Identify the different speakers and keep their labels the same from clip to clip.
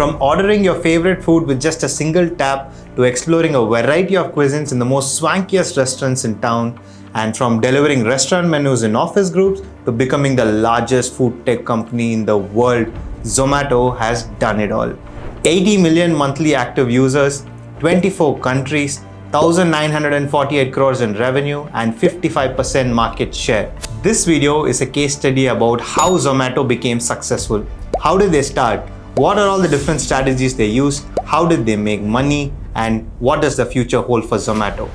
Speaker 1: From ordering your favorite food with just a single tap to exploring a variety of cuisines in the most swankiest restaurants in town, and from delivering restaurant menus in office groups to becoming the largest food tech company in the world, Zomato has done it all. 80 million monthly active users, 24 countries, 1,948 crores in revenue and 55% market share. This video is a case study about how Zomato became successful. How did they start? What are all the different strategies they use? How did they make money? And what does the future hold for Zomato?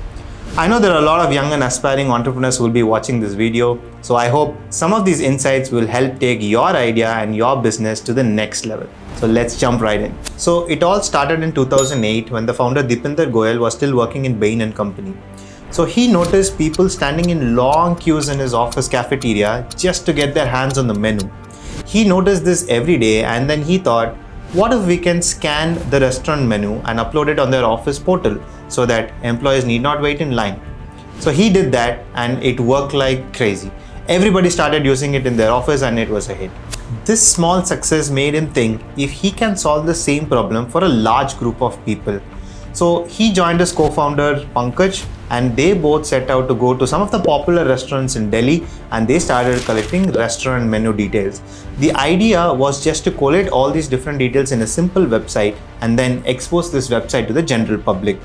Speaker 1: I know there are a lot of young and aspiring entrepreneurs who will be watching this video, so I hope some of these insights will help take your idea and your business to the next level. So let's jump right in. So it all started in 2008 when the founder Deepinder Goyal was still working in Bain & Company. So he noticed people standing in long queues in his office cafeteria just to get their hands on the menu. He noticed this every day and then he thought, what if we can scan the restaurant menu and upload it on their office portal so that employees need not wait in line? So he did that and it worked like crazy. Everybody started using it in their office and it was a hit. This small success made him think if he can solve the same problem for a large group of people. So he joined his co-founder Pankaj and they both set out to go to some of the popular restaurants in Delhi and they started collecting restaurant menu details. The idea was just to collate all these different details in a simple website and then expose this website to the general public.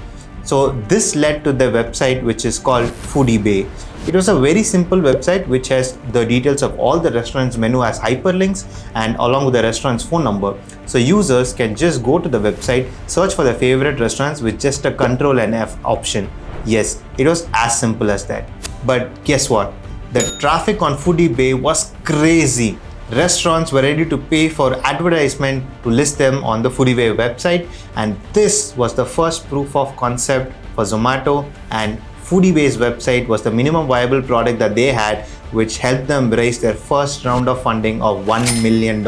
Speaker 1: So this led to the website which is called Foodie Bay. It was a very simple website which has the details of all the restaurants menu as hyperlinks and along with the restaurant's phone number. So users can just go to the website, search for their favorite restaurants with just a Ctrl and F option. Yes, it was as simple as that. But guess what? The traffic on Foodie Bay was crazy. Restaurants were ready to pay for advertisement to list them on the Foodie Bay website, and this was the first proof of concept for Zomato, and Foodie Bay's website was the minimum viable product that they had, which helped them raise their first round of funding of $1 million.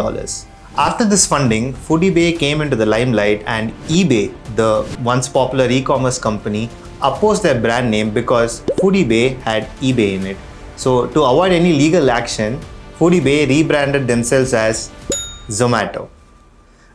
Speaker 1: After this funding, Foodie Bay came into the limelight and eBay, the once popular e-commerce company, opposed their brand name because Foodie Bay had eBay in it. So to avoid any legal action, Foodie Bay rebranded themselves as Zomato.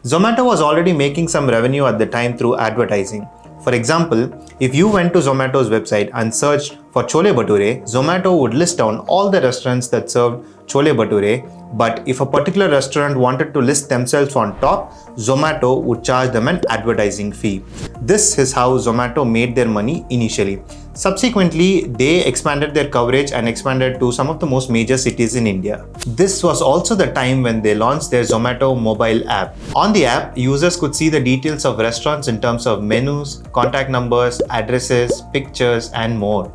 Speaker 1: Zomato was already making some revenue at the time through advertising. For example, if you went to Zomato's website and searched for Chole Bhature, Zomato would list down all the restaurants that served Chole Bhature, but if a particular restaurant wanted to list themselves on top, Zomato would charge them an advertising fee. This is how Zomato made their money initially. Subsequently, they expanded their coverage and expanded to some of the most major cities in India. This was also the time when they launched their Zomato mobile app. On the app, users could see the details of restaurants in terms of menus, contact numbers, addresses, pictures, and more.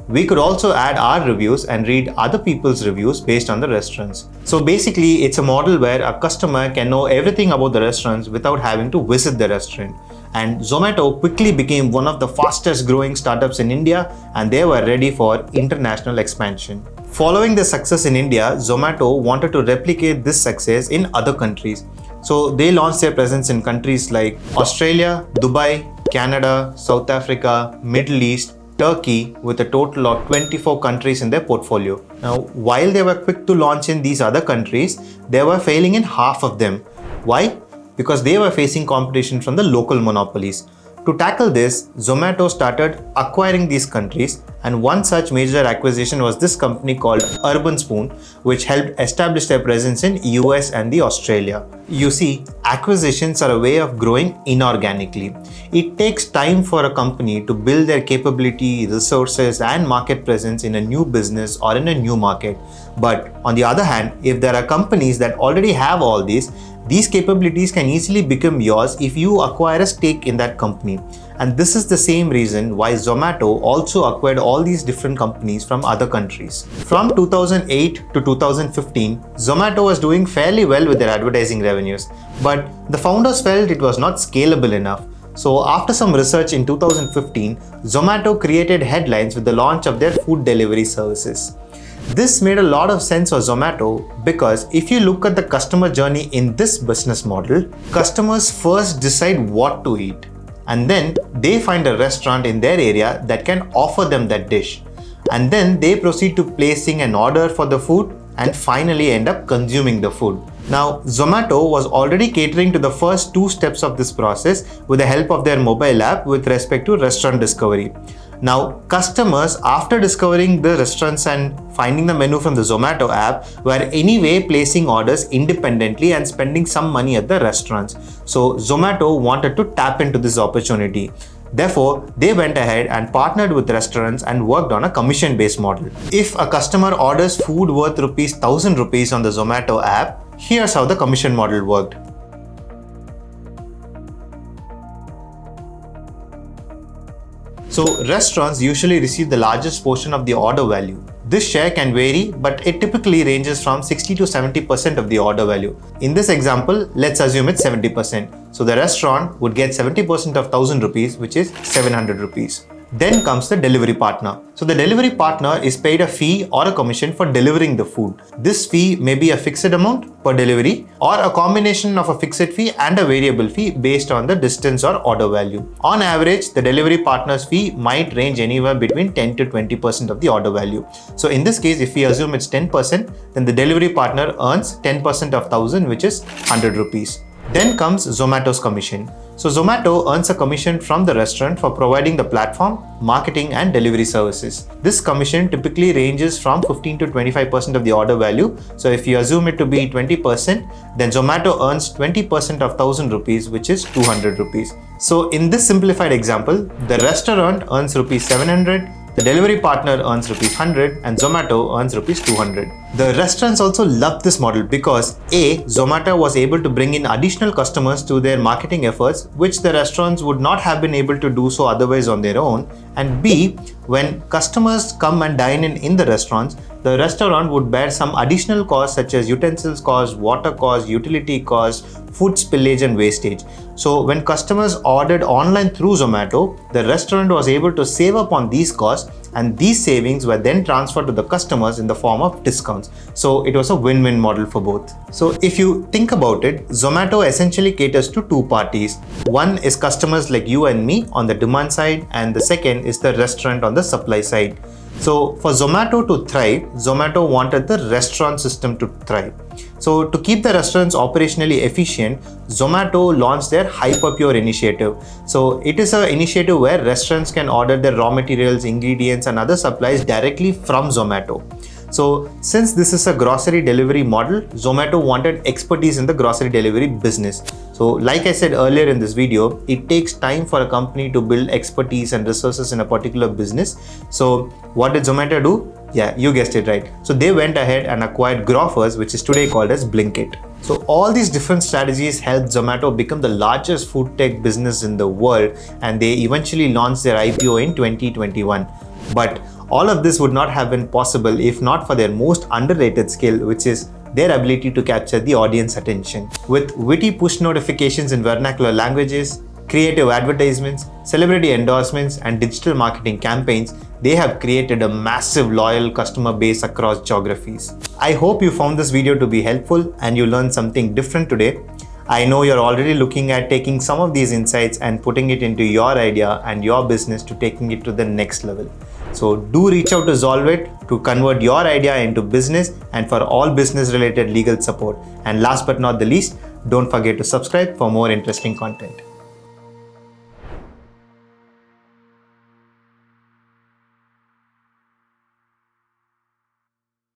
Speaker 1: We could also add our reviews and read other people's reviews based on the restaurants. So basically, it's a model where a customer can know everything about the restaurants without having to visit the restaurant. And Zomato quickly became one of the fastest growing startups in India and they were ready for international expansion. Following the success in India, Zomato wanted to replicate this success in other countries. So they launched their presence in countries like Australia, Dubai, Canada, South Africa, Middle East, Turkey, with a total of 24 countries in their portfolio. Now, while they were quick to launch in these other countries, they were failing in half of them. Why? Because they were facing competition from the local monopolies. To tackle this, Zomato started acquiring these countries, and one such major acquisition was this company called Urban Spoon, which helped establish their presence in US and the Australia. You see, acquisitions are a way of growing inorganically. It takes time for a company to build their capability, resources, and market presence in a new business or in a new market. But on the other hand, if there are companies that already have all these capabilities can easily become yours if you acquire a stake in that company. And this is the same reason why Zomato also acquired all these different companies from other countries. From 2008 to 2015, Zomato was doing fairly well with their advertising revenues, but the founders felt it was not scalable enough. So after some research in 2015, Zomato created headlines with the launch of their food delivery services. This made a lot of sense for Zomato because if you look at the customer journey in this business model, customers first decide what to eat and then they find a restaurant in their area that can offer them that dish, and then they proceed to placing an order for the food and finally end up consuming the food. Now, Zomato was already catering to the first two steps of this process with the help of their mobile app with respect to restaurant discovery. Now, customers, after discovering the restaurants and finding the menu from the Zomato app, were anyway placing orders independently and spending some money at the restaurants. So, Zomato wanted to tap into this opportunity. Therefore, they went ahead and partnered with restaurants and worked on a commission-based model. If a customer orders food worth ₹1,000 on the Zomato app, here's how the commission model worked. So restaurants usually receive the largest portion of the order value. This share can vary, but it typically ranges from 60 to 70% of the order value. In this example, let's assume it's 70%. So the restaurant would get 70% of ₹1,000, which is ₹700. Then comes the delivery partner. So the delivery partner is paid a fee or a commission for delivering the food. This fee may be a fixed amount per delivery or a combination of a fixed fee and a variable fee based on the distance or order value. On average, the delivery partner's fee might range anywhere between 10 to 20% of the order value. So in this case, if we assume it's 10%, then the delivery partner earns 10% of 1,000, which is ₹100. Then comes Zomato's commission. So Zomato earns a commission from the restaurant for providing the platform, marketing and delivery services. This commission typically ranges from 15 to 25% of the order value. So if you assume it to be 20%, then Zomato earns 20% of ₹1,000, which is ₹200. So in this simplified example, the restaurant earns ₹700, the delivery partner earns ₹100 and Zomato earns ₹200. The restaurants also loved this model because A, Zomato was able to bring in additional customers to their marketing efforts, which the restaurants would not have been able to do so otherwise on their own. And B, when customers come and dine in the restaurants, the restaurant would bear some additional costs such as utensils costs, water costs, utility costs, food spillage and wastage. So when customers ordered online through Zomato, the restaurant was able to save up on these costs, and these savings were then transferred to the customers in the form of discounts. So it was a win-win model for both. So if you think about it, Zomato essentially caters to two parties. One is customers like you and me on the demand side, and the second is the restaurant on the supply side. So for Zomato to thrive, Zomato wanted the restaurant system to thrive. So to keep the restaurants operationally efficient, Zomato launched their Hyperpure initiative. So it is an initiative where restaurants can order their raw materials, ingredients and other supplies directly from Zomato. So since this is a grocery delivery model, Zomato wanted expertise in the grocery delivery business. So like I said earlier in this video, it takes time for a company to build expertise and resources in a particular business. So what did Zomato do? Yeah, you guessed it right. So they went ahead and acquired Grofers, which is today called as Blinkit. So all these different strategies helped Zomato become the largest food tech business in the world, and they eventually launched their IPO in 2021. But all of this would not have been possible if not for their most underrated skill, which is their ability to capture the audience attention. With witty push notifications in vernacular languages, creative advertisements, celebrity endorsements, and digital marketing campaigns, they have created a massive loyal customer base across geographies. I hope you found this video to be helpful and you learned something different today. I know you're already looking at taking some of these insights and putting it into your idea and your business to taking it to the next level. So do reach out to Zolvit to convert your idea into business and for all business related legal support. And last but not the least, don't forget to subscribe for more interesting content.